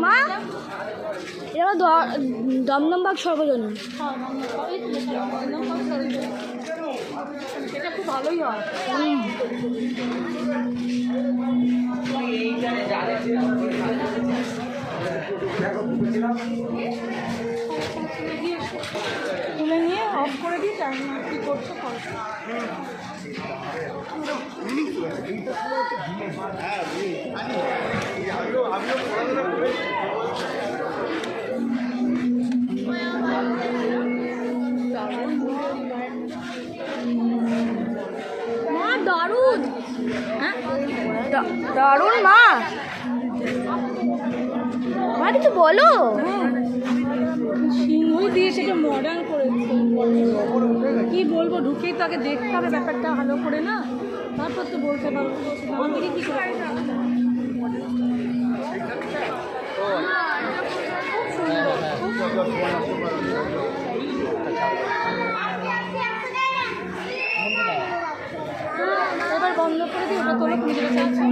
মা এটা দমদম বাগ সর্বজনীন। এটা খুব ভালোই হয়। তুলে নিয়ে অফ করে দিই, কি করছো করো। মা দারুণ, হ্যাঁ দারুণ মা। মা কিছু বলো। সিংহই দিয়ে সেটা মডার্ন করেছে। কি বলবো, ঢুকেই তো আগে দেখতে হবে ব্যাপারটা ভালো করে, না তারপর তো বলতে পারবো। আমার দিকে কি করে এবার বন্ধ করে দিই, ওটা তোলো, তুমি যেটা চাইছো।